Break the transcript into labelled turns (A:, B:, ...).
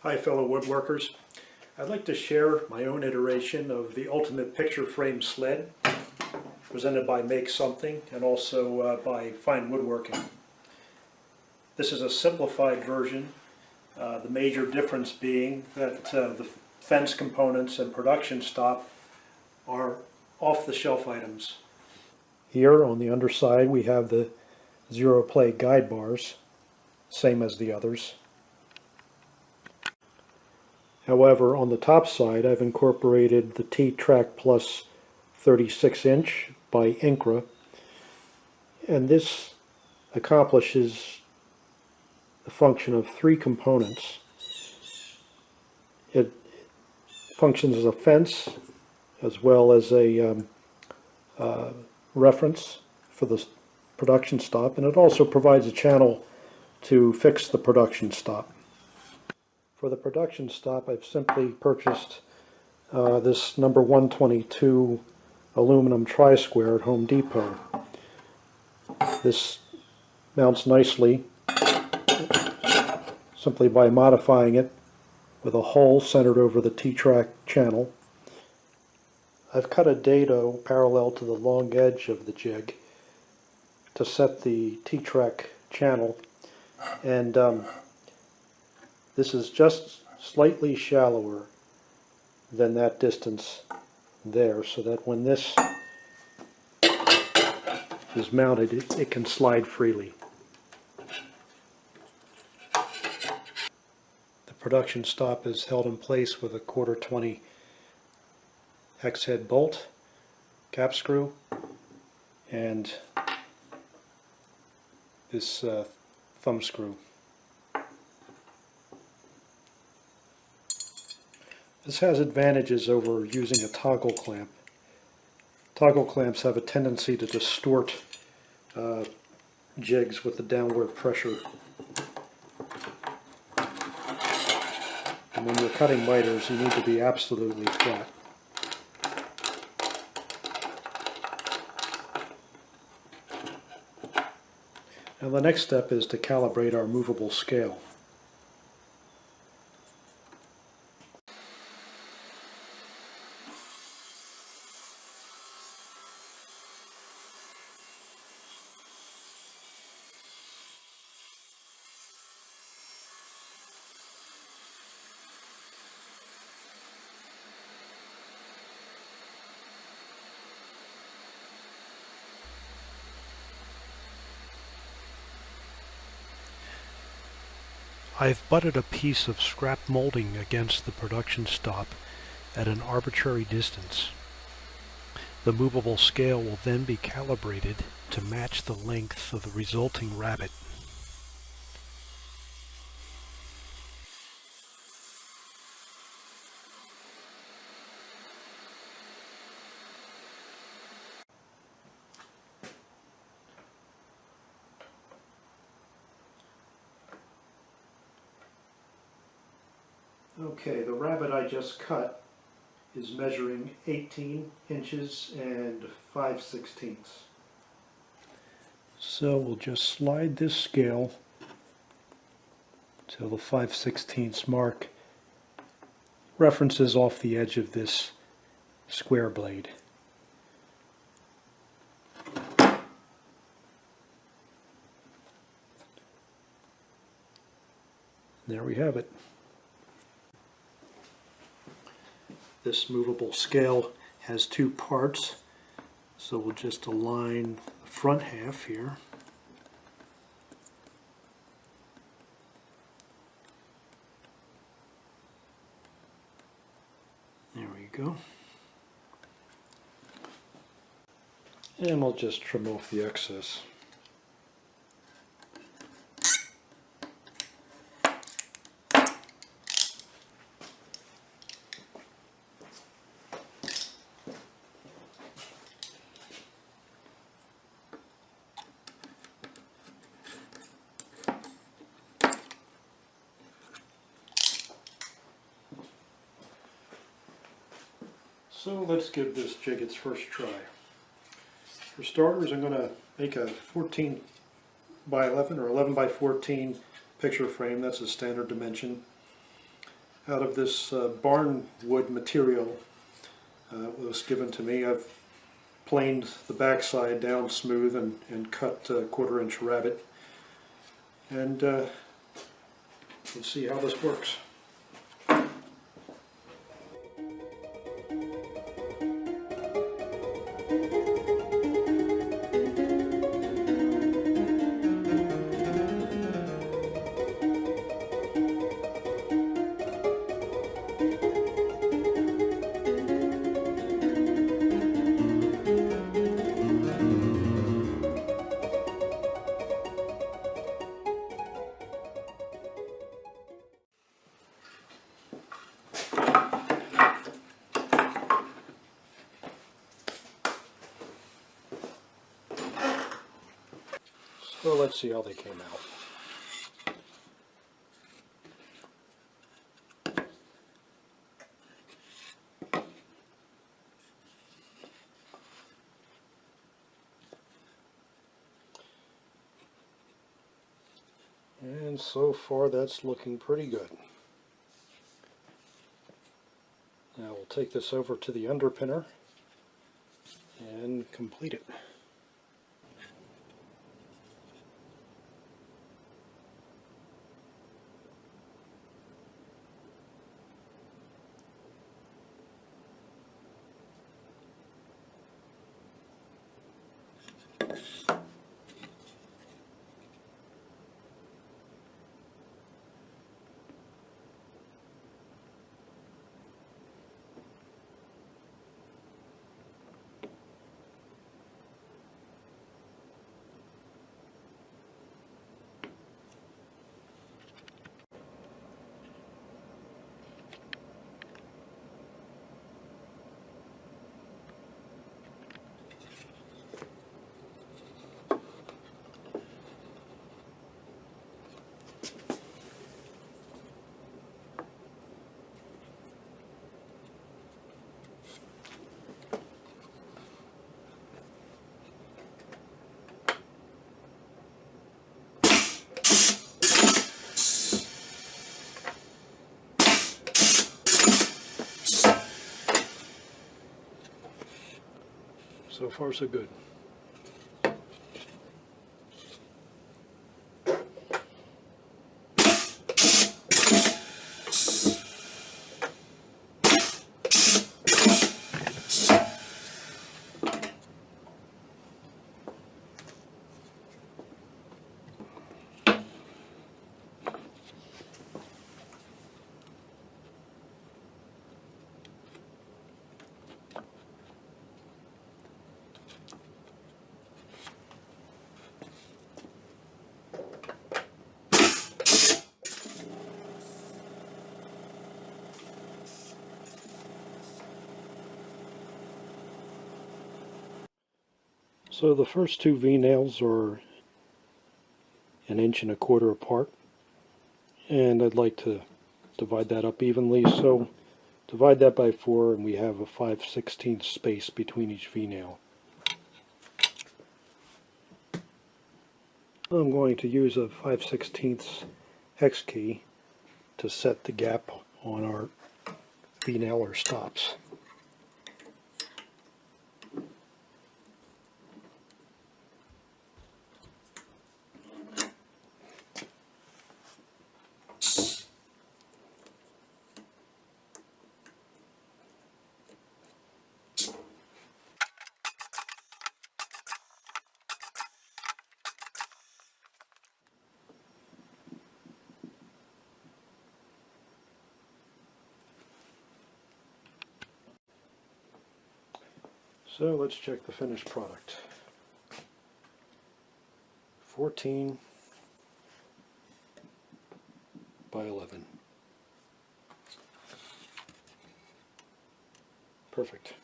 A: Hi fellow woodworkers. I'd like to share my own iteration of the ultimate picture frame sled presented by Make Something and also by Fine Woodworking. This is a simplified version, the major difference being that the fence components and production stop are off-the-shelf items. Here on the underside we have the zero play guide bars, same as the others. However, on the top side, I've incorporated the T-Track Plus 36-inch by Incra, and this accomplishes the function of three components. It functions as a fence, as well as a reference for the production stop, and it also provides a channel to fix the production stop. For the production stop, I've simply purchased this number 122 aluminum tri-square at Home Depot. This mounts nicely simply by modifying it with a hole centered over the T-Track channel. I've cut a dado parallel to the long edge of the jig to set the T-Track channel, and this is just slightly shallower than that distance there, so that when this is mounted, it can slide freely. The production stop is held in place with a 1/4 20 hex head bolt, cap screw, and this thumb screw. This has advantages over using a toggle clamp. Toggle clamps have a tendency to distort jigs with the downward pressure. And when you're cutting miters, you need to be absolutely flat. Now the next step is to calibrate our movable scale. I've butted a piece of scrap molding against the production stop at an arbitrary distance. The movable scale will then be calibrated to match the length of the resulting rabbet. Okay, the rabbet I just cut is measuring 18 inches and 5/16. So we'll just slide this scale till the 5/16 mark references off the edge of this square blade. There we have it. This movable scale has two parts, so we'll just align the front half here. There we go. And we'll just trim off the excess. So let's give this jig its first try. For starters, I'm going to make a 14 by 11 or 11 by 14 picture frame. That's a standard dimension. out of this barn wood material. It was given to me. I've planed the backside down smooth and cut 1/4 inch rabbet. And let's see how this works. So let's see how they came out. And so far that's looking pretty good. Now we'll take this over to the underpinner and complete it. So far so good. So the first two V-nails are 1.25 inches apart, and I'd like to divide that up evenly, so divide that by 4 and we have a 5/16 space between each V-nail. I'm going to use a 5/16 hex key to set the gap on our V-nail or stops. So let's check the finished product. 14 by 11. Perfect.